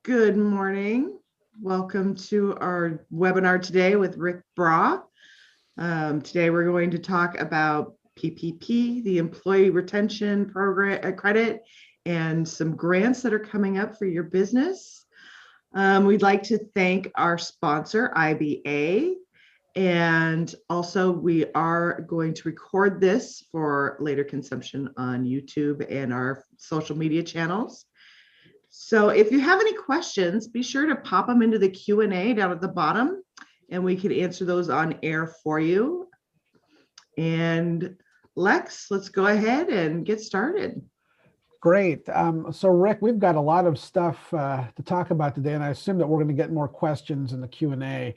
Good morning. Welcome to our webinar today with Rick Bra. Today we're going to talk about PPP, the Employee Retention Program credit, and some grants that are coming up for your business. We'd like to thank our sponsor, IBA, and also we are going to record this for later consumption on YouTube and our social media channels. So if you have any questions, be sure to pop them into the Q&A down at the bottom, and we can answer those on air for you. And Lex, let's go ahead and get started. Great. So Rick, we've got a lot of stuff to talk about today, and I assume that we're going to get more questions in the Q&A.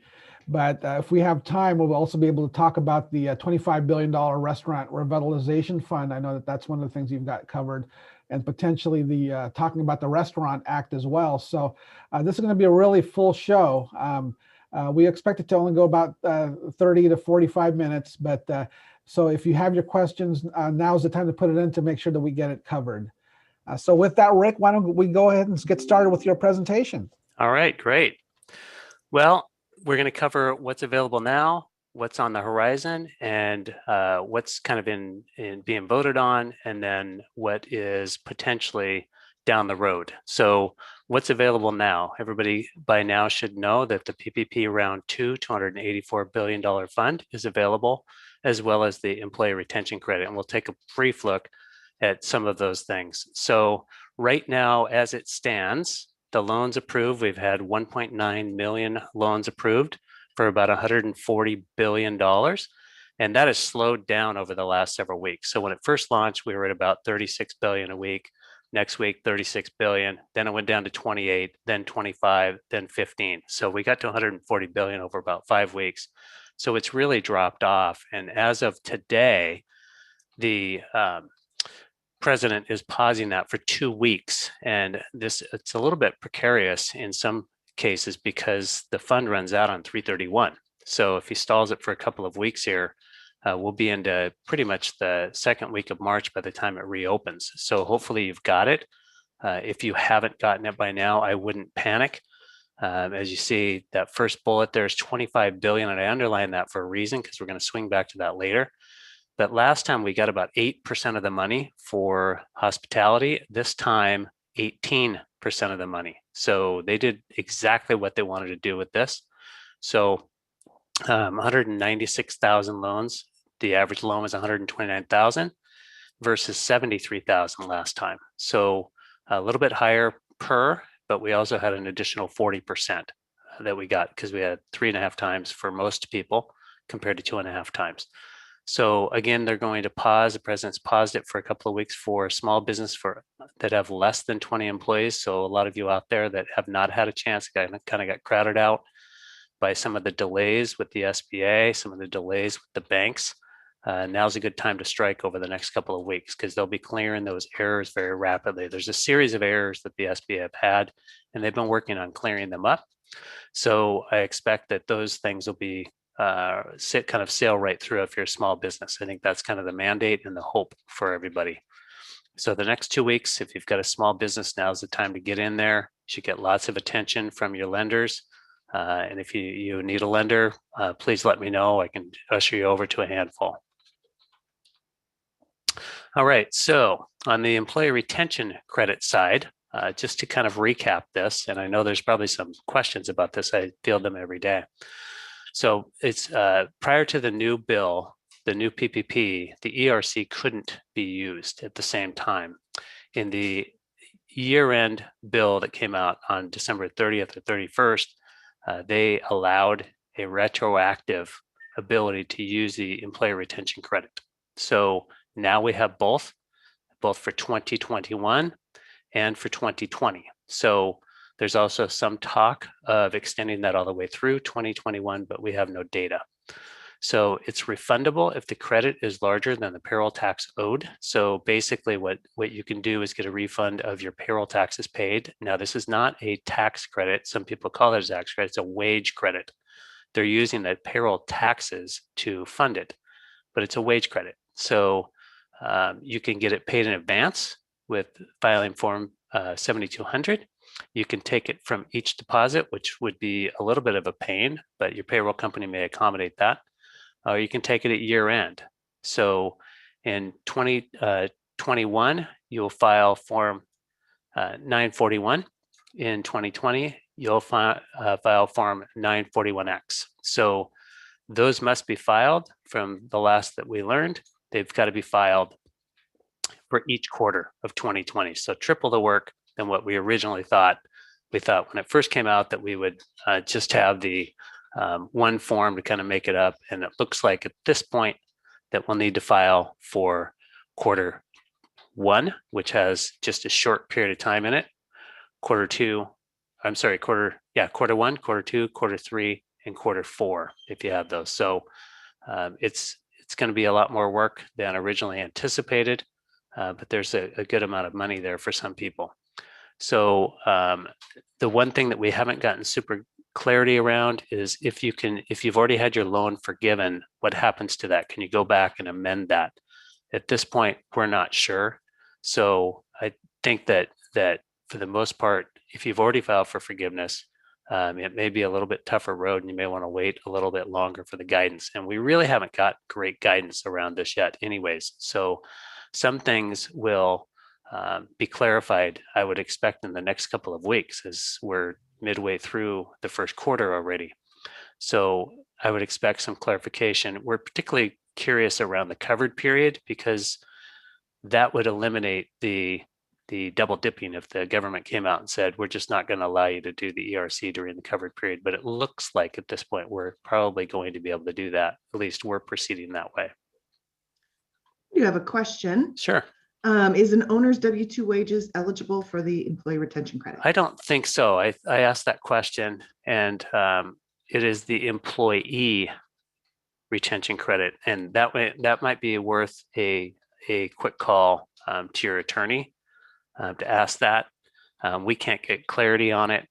But if we have time, we'll also be able to talk about the $25 billion restaurant revitalization fund. I know that that's one of the things you've got covered, and potentially the talking about the Restaurant Act as well. So this is going to be a really full show. We expect it to only go about 30 to 45 minutes, but so if you have your questions, now's the time to put it in to make sure that we get it covered. So with that, Rick, why don't we go ahead and get started with your presentation? All right, great. Well, we're going to cover what's available now, what's on the horizon, and what's kind of in being voted on, and then what is potentially down the road. So what's available now? Everybody by now should know that the PPP Round 2 $284 billion fund is available, as well as the Employee Retention Credit. And we'll take a brief look at some of those things. So right now, as it stands, the loans approved, we've had 1.9 million loans approved for about $140 billion. And that has slowed down over the last several weeks. So when it first launched, we were at about 36 billion a week. Next week, 36 billion. Then it went down to 28, then 25, then 15. So we got to 140 billion over about 5 weeks. So it's really dropped off. And as of today, the president is pausing that for 2 weeks. And it's a little bit precarious in some cases because the fund runs out on 3/31. So if he stalls it for a couple of weeks here, we'll be into pretty much the second week of March by the time it reopens. So hopefully you've got it. If you haven't gotten it by now, I wouldn't panic. As you see, that first bullet, there's 25 billion, and I underline that for a reason because we're going to swing back to that later. But last time we got about 8% of the money for hospitality. This time, 18% of the money. So they did exactly what they wanted to do with this. So 196,000 loans. The average loan was 129,000 versus 73,000 last time. So a little bit higher per, but we also had an additional 40% that we got because we had 3.5 times for most people compared to 2.5 times. So again, they're going to pause. The president's paused it for a couple of weeks for small business that have less than 20 employees. So a lot of you out there that have not had a chance kind of got crowded out by some of the delays with the SBA, some of the delays with the banks. Now's a good time to strike over the next couple of weeks because they'll be clearing those errors very rapidly. There's a series of errors that the SBA have had, and they've been working on clearing them up. So I expect that those things will be kind of sail right through if you're a small business. I think that's kind of the mandate and the hope for everybody. So the next 2 weeks, if you've got a small business, now's the time to get in there. You should get lots of attention from your lenders. And if you need a lender, please let me know. I can usher you over to a handful. All right, so on the employee retention credit side, just to kind of recap this, and I know there's probably some questions about this, I field them every day. So it's prior to the new bill, the new PPP, the ERC couldn't be used at the same time. In the year-end bill that came out on December 30th or 31st, they allowed a retroactive ability to use the employee retention credit. So now we have both for 2021 and for 2020. So there's also some talk of extending that all the way through 2021, but we have no data. So it's refundable if the credit is larger than the payroll tax owed. So basically what you can do is get a refund of your payroll taxes paid. Now, this is not a tax credit. Some people call it a tax credit. It's a wage credit. They're using the payroll taxes to fund it, but it's a wage credit. So you can get it paid in advance with filing form 7200, You can take it from each deposit, which would be a little bit of a pain, but your payroll company may accommodate that. Or you can take it at year end. So in 2021, you'll file Form 941. In 2020, you'll file Form 941X. So those must be filed from the last that we learned. They've got to be filed for each quarter of 2020. So triple the work than what we originally thought. We thought when it first came out that we would just have the one form to kind of make it up. And it looks like at this point that we'll need to file for quarter one, which has just a short period of time in it. Quarter one, quarter two, quarter three, and quarter four, if you have those. So it's going to be a lot more work than originally anticipated, but there's a good amount of money there for some people. So the one thing that we haven't gotten super clarity around is if you've already had your loan forgiven, what happens to that? Can you go back and amend that? At this point, we're not sure. So I think that for the most part, if you've already filed for forgiveness, it may be a little bit tougher road and you may want to wait a little bit longer for the guidance. And we really haven't got great guidance around this yet anyways. So some things will be clarified, I would expect, in the next couple of weeks, as we're midway through the first quarter already. So I would expect some clarification. We're particularly curious around the covered period because that would eliminate the double dipping if the government came out and said, we're just not going to allow you to do the ERC during the covered period. But it looks like at this point, we're probably going to be able to do that. At least we're proceeding that way. You have a question. Sure. Is an owner's W-2 wages eligible for the employee retention credit? I don't think so. I asked that question, and it is the employee retention credit. And that might be worth a quick call to your attorney to ask that. We can't get clarity on it,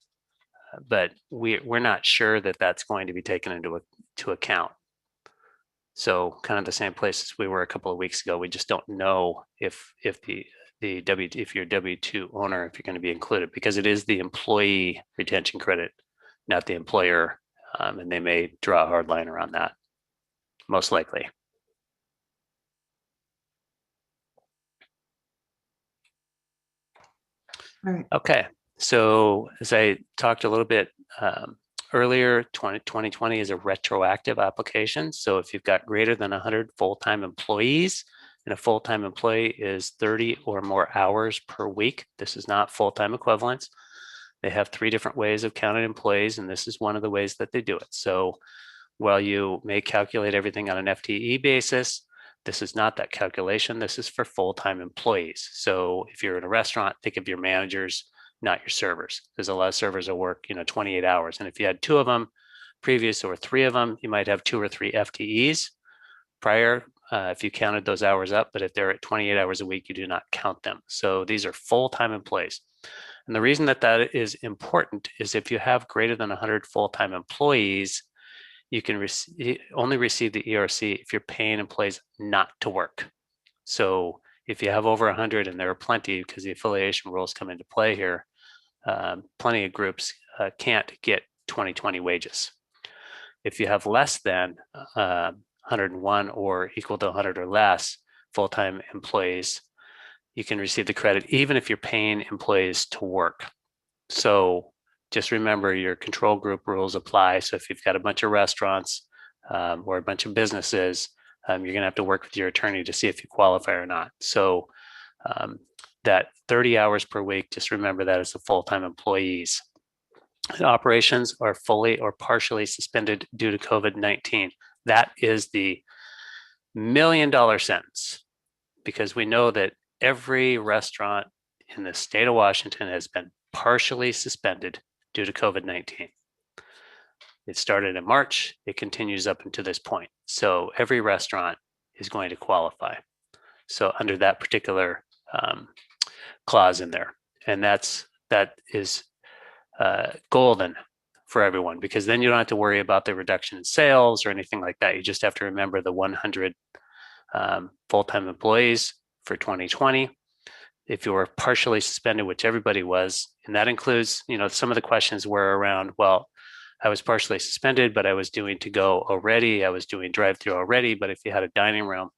but we're not sure that that's going to be taken into account. So kind of the same place as we were a couple of weeks ago. We just don't know if you're W-2 owner, if you're going to be included, because it is the employee retention credit, not the employer, and they may draw a hard line around that, most likely. All right. Okay, so as I talked a little bit earlier, 2020 is a retroactive application. So if you've got greater than 100 full-time employees, and a full-time employee is 30 or more hours per week, this is not full-time equivalents. They have 3 different ways of counting employees, and this is one of the ways that they do it. So while you may calculate everything on an FTE basis, this is not that calculation. This is for full-time employees. So if you're in a restaurant, think of your managers, not your servers. There's a lot of servers that work, 28 hours. And if you had 2 of them previous or 3 of them, you might have 2 or 3 FTEs prior if you counted those hours up. But if they're at 28 hours a week, you do not count them. So these are full-time employees. And the reason that is important is if you have greater than 100 full-time employees, you can only receive the ERC if you're paying employees not to work. So if you have over 100, and there are plenty because the affiliation rules come into play here, plenty of groups can't get 2020 wages. If you have less than 101 or equal to 100 or less full-time employees, you can receive the credit even if you're paying employees to work. So just remember your control group rules apply. So if you've got a bunch of restaurants or a bunch of businesses, you're going to have to work with your attorney to see if you qualify or not. So that 30 hours per week, just remember that as the full-time employees. Operations are fully or partially suspended due to COVID-19. That is the $1 million sentence, because we know that every restaurant in the state of Washington has been partially suspended due to COVID-19. It started in March, it continues up until this point. So every restaurant is going to qualify. So under that particular clause in there, and that is golden for everyone, because then you don't have to worry about the reduction in sales or anything like that. You just have to remember the 100 full-time employees for 2020. if you were partially suspended, which everybody was, and that includes, some of the questions were around, well, I was partially suspended, but I was doing to go already. I was doing drive-through already. But if you had a dining room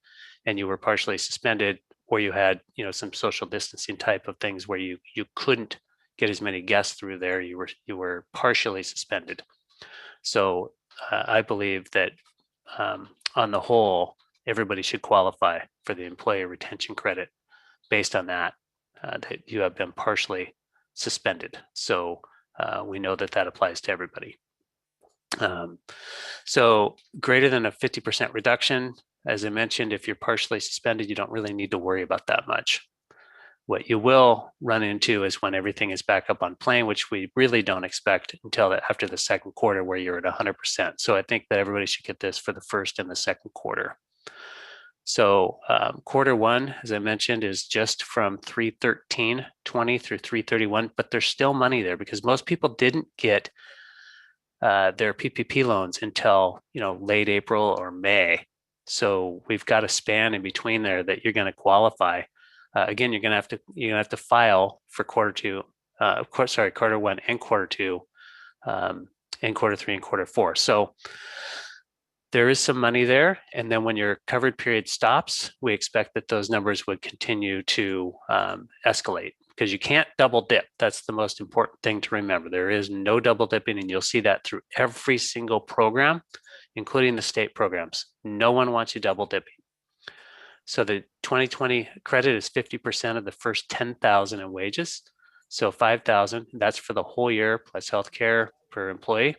and you were partially suspended, or you had, some social distancing type of things where you couldn't get as many guests through there, you were partially suspended. So I believe that on the whole, everybody should qualify for the employee retention credit based on that you have been partially suspended. So we know that applies to everybody. So greater than a 50% reduction, as I mentioned, if you're partially suspended, you don't really need to worry about that much. What you will run into is when everything is back up on plane, which we really don't expect until after the second quarter, where you're at 100%. So I think that everybody should get this for the first and the second quarter. So quarter one, as I mentioned, is just from 3/13/20 through 3/31, but there's still money there because most people didn't get their PPP loans until late April or May. So we've got a span in between there that you're going to qualify. Again, you're going to have to file for quarter one and quarter two, and quarter three and quarter four. So there is some money there. And then when your covered period stops, we expect that those numbers would continue to escalate, because you can't double dip. That's the most important thing to remember. There is no double dipping, and you'll see that through every single program, including the state programs. No one wants you double dipping. So the 2020 credit is 50% of the first 10,000 in wages. So 5,000, that's for the whole year plus healthcare per employee.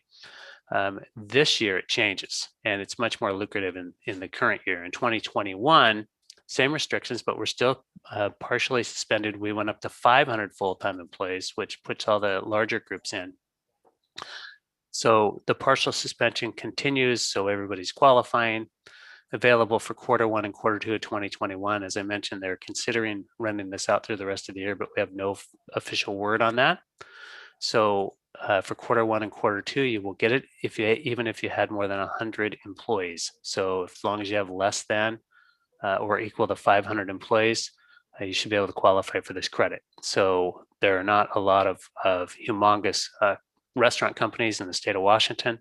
This year it changes, and it's much more lucrative in the current year. In 2021, same restrictions, but we're still partially suspended. We went up to 500 full-time employees, which puts all the larger groups in. So the partial suspension continues, so everybody's qualifying. Available for quarter one and quarter two of 2021. As I mentioned, they're considering running this out through the rest of the year, but we have no official word on that. So for quarter one and quarter two, you will get it even if you had more than 100 employees. So as long as you have less than or equal to 500 employees, you should be able to qualify for this credit. So there are not a lot of humongous restaurant companies in the state of Washington.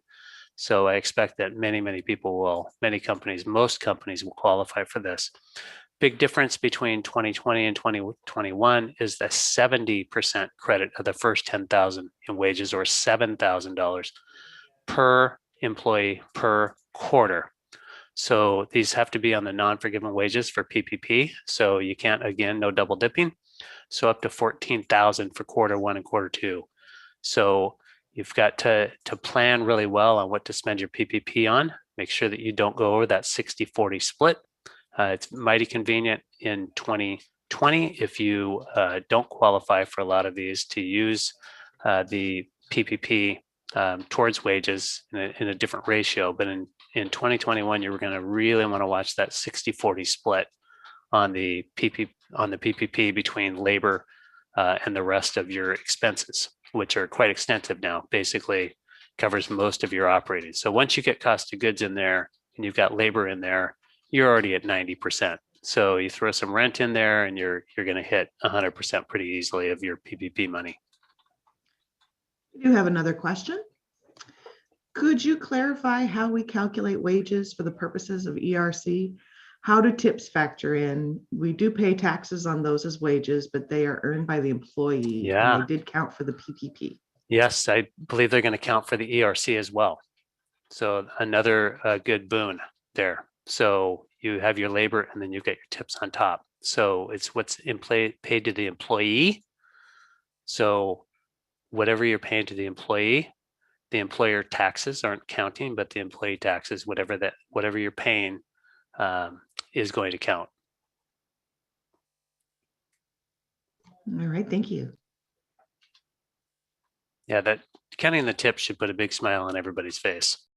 So I expect that most companies will qualify for this. Big difference between 2020 and 2021 is the 70% credit of the first 10,000 in wages, or $7,000 per employee per quarter. So these have to be on the non-forgiven wages for PPP. So you can't, again, no double dipping. So up to 14,000 for quarter one and quarter two. So you've got to plan really well on what to spend your PPP on. Make sure that you don't go over that 60-40 split. It's mighty convenient in 2020 if you don't qualify for a lot of these to use the PPP towards wages in a different ratio. But in 2021, you're going to really want to watch that 60-40 split on the PPP between labor and the rest of your expenses, which are quite extensive now. Basically covers most of your operating. So once you get cost of goods in there and you've got labor in there, you're already at 90%. So you throw some rent in there and you're going to hit 100% pretty easily of your PPP money. We do have another question. Could you clarify how we calculate wages for the purposes of ERC? How do tips factor in? We do pay taxes on those as wages, but they are earned by the employee. Yeah. And they did count for the PPP. Yes, I believe they're going to count for the ERC as well. So another good boon there. So you have your labor and then you get your tips on top. So it's what's paid to the employee. So whatever you're paying to the employee, the employer taxes aren't counting, but the employee taxes, whatever you're paying is going to count. All right, thank you. Yeah, that counting the tips should put a big smile on everybody's face.